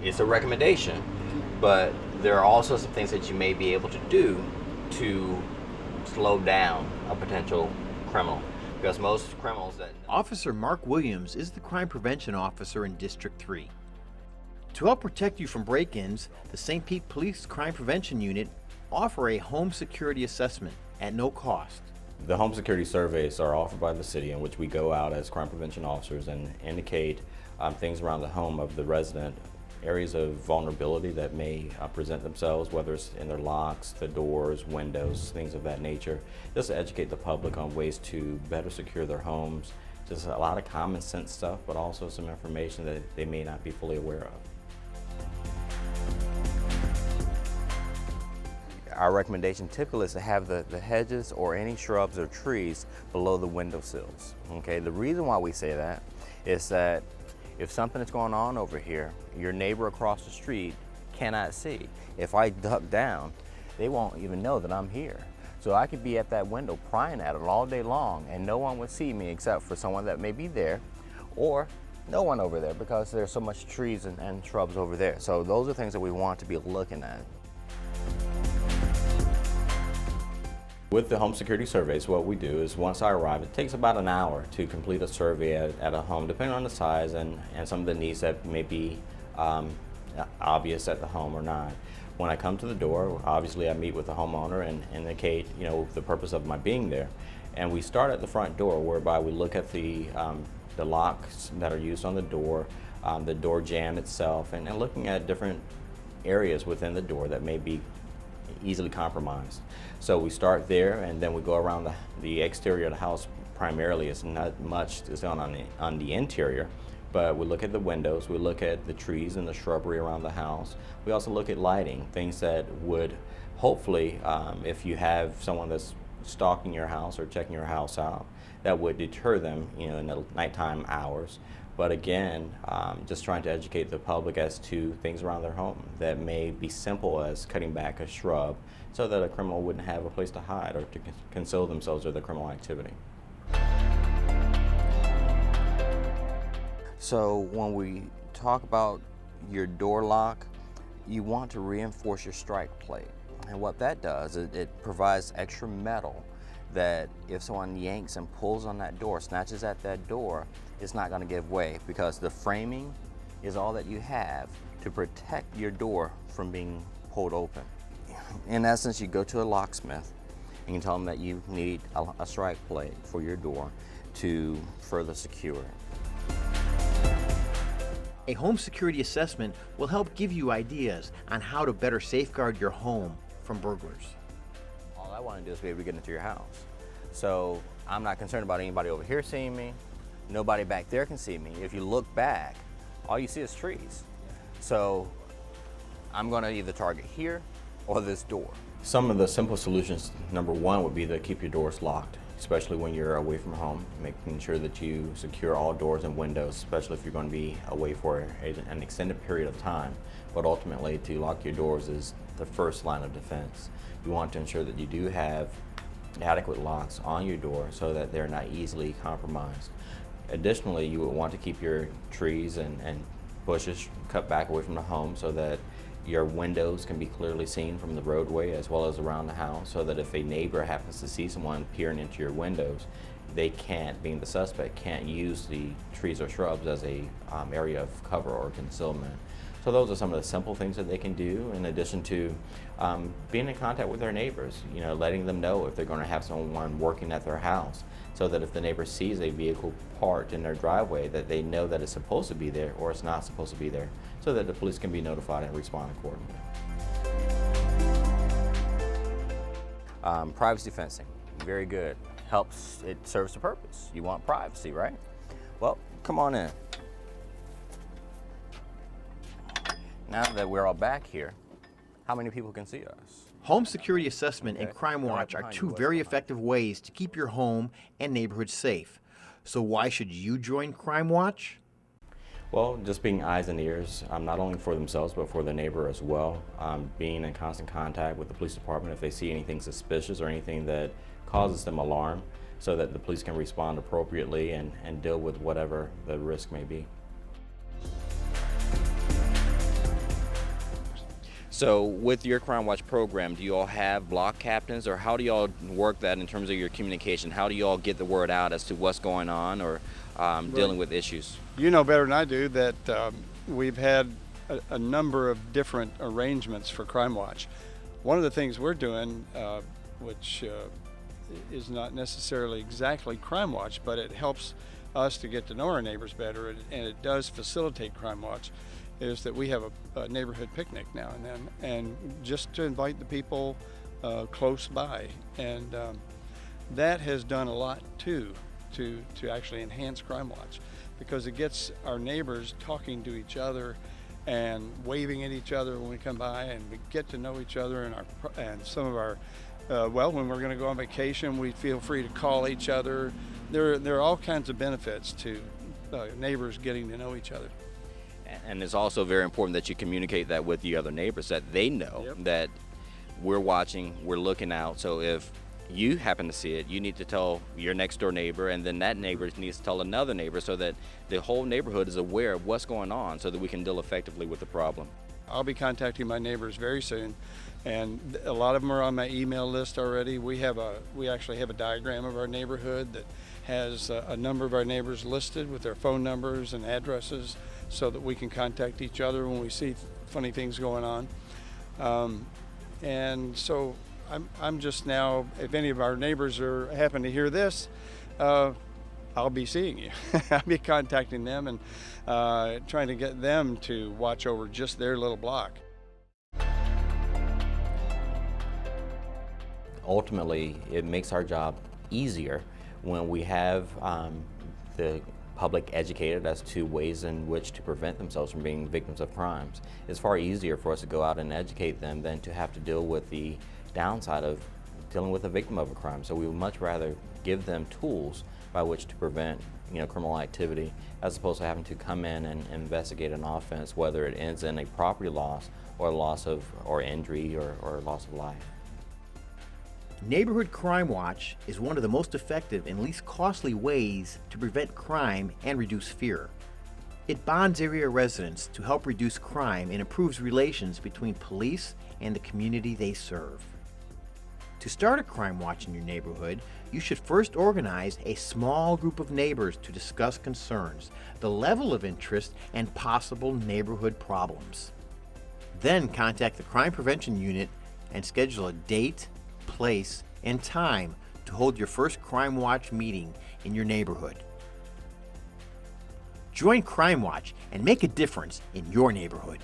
it's a recommendation, but there are also some things that you may be able to do to slow down a potential criminal, because most criminals that... Officer Mark Williams is the crime prevention officer in District 3. To help protect you from break-ins, the St. Pete Police Crime Prevention Unit offer a home security assessment at no cost. The home security surveys are offered by the city, in which we go out as crime prevention officers and indicate things around the home of the resident, areas of vulnerability that may present themselves, whether it's in their locks, the doors, windows, things of that nature, just to educate the public on ways to better secure their homes. Just a lot of common sense stuff, but also some information that they may not be fully aware of. Our recommendation typically is to have the hedges or any shrubs or trees below the window sills. Okay, the reason why we say that is that if something is going on over here, your neighbor across the street cannot see. If I duck down, they won't even know that I'm here. So I could be at that window prying at it all day long and no one would see me except for someone that may be there, or no one over there because there's so much trees and shrubs over there. So those are things that we want to be looking at. With the home security surveys, what we do is once I arrive, it takes about an hour to complete a survey at a home, depending on the size and some of the needs that may be obvious at the home or not. When I come to the door, obviously I meet with the homeowner and indicate, the purpose of my being there. And we start at the front door, whereby we look at the locks that are used on the door jamb itself, and looking at different areas within the door that may be easily compromised. So we start there, and then we go around the exterior of the house. Primarily, it's not much is done on the interior, but we look at the windows, we look at the trees and the shrubbery around the house. We also look at lighting, things that would hopefully, if you have someone that's stalking your house or checking your house out, that would deter them, in the nighttime hours. But again, just trying to educate the public as to things around their home that may be simple as cutting back a shrub so that a criminal wouldn't have a place to hide or to conceal themselves or their criminal activity. So when we talk about your door lock, you want to reinforce your strike plate. And what that does is it provides extra metal that if someone yanks and pulls on that door, snatches at that door, it's not going to give way, because the framing is all that you have to protect your door from being pulled open. In essence, you go to a locksmith and you tell them that you need a strike plate for your door to further secure it. A home security assessment will help give you ideas on how to better safeguard your home from burglars. All I want to do is be able to get into your house. So I'm not concerned about anybody over here seeing me. Nobody back there can see me. If you look back, all you see is trees. So I'm going to either target here or this door. Some of the simple solutions, number one, would be to keep your doors locked, especially when you're away from home, making sure that you secure all doors and windows, especially if you're going to be away for an extended period of time. But ultimately, to lock your doors is the first line of defense. You want to ensure that you do have adequate locks on your door so that they're not easily compromised. Additionally, you would want to keep your trees and bushes cut back away from the home so that your windows can be clearly seen from the roadway as well as around the house, so that if a neighbor happens to see someone peering into your windows, they can't, being the suspect, can't use the trees or shrubs as a area of cover or concealment. So those are some of the simple things that they can do, in addition to being in contact with their neighbors, letting them know if they're going to have someone working at their house, so that if the neighbor sees a vehicle parked in their driveway, that they know that it's supposed to be there or it's not supposed to be there, so that the police can be notified and respond accordingly. Privacy fencing, very good. Helps, it serves the purpose. You want privacy, right? Well, come on in. Now that we're all back here, how many people can see us? Home security assessment and Crime Watch are two very effective ways to keep your home and neighborhood safe. So why should you join Crime Watch? Well, just being eyes and ears, not only for themselves, but for the neighbor as well. Being in constant contact with the police department if they see anything suspicious or anything that causes them alarm, so that the police can respond appropriately and deal with whatever the risk may be. So with your Crime Watch program, do you all have block captains, or how do y'all work that in terms of your communication? How do y'all get the word out as to what's going on, or dealing with issues? You know better than I do that we've had a number of different arrangements for Crime Watch. One of the things we're doing, which is not necessarily exactly Crime Watch, but it helps us to get to know our neighbors better, and it does facilitate Crime Watch, is that we have a neighborhood picnic now and then, and just to invite the people close by. And that has done a lot too to actually enhance Crime Watch, because it gets our neighbors talking to each other and waving at each other when we come by, and we get to know each other, and some of our when we're going to go on vacation, we feel free to call each other. There are all kinds of benefits to neighbors getting to know each other. And it's also very important that you communicate that with the other neighbors, that they know that we're watching, we're looking out. So if you happen to see it, you need to tell your next door neighbor, and then that neighbor needs to tell another neighbor, so that the whole neighborhood is aware of what's going on, so that we can deal effectively with the problem. I'll be contacting my neighbors very soon, and a lot of them are on my email list already. We actually have a diagram of our neighborhood that has a number of our neighbors listed with their phone numbers and addresses, so that we can contact each other when we see funny things going on. And so I'm just now, if any of our neighbors happen to hear this, I'll be seeing you. I'll be contacting them and trying to get them to watch over just their little block. Ultimately, it makes our job easier when we have the public educated as to ways in which to prevent themselves from being victims of crimes. It's far easier for us to go out and educate them than to have to deal with the downside of dealing with a victim of a crime. So we would much rather give them tools by which to prevent criminal activity, as opposed to having to come in and investigate an offense, whether it ends in a property loss or loss of or injury or loss of life. Neighborhood Crime Watch is one of the most effective and least costly ways to prevent crime and reduce fear. It bonds area residents to help reduce crime and improves relations between police and the community they serve. To start a Crime Watch in your neighborhood, you should first organize a small group of neighbors to discuss concerns, the level of interest, and possible neighborhood problems. Then contact the Crime Prevention Unit and schedule a date, place, and time to hold your first Crime Watch meeting in your neighborhood. Join Crime Watch and make a difference in your neighborhood.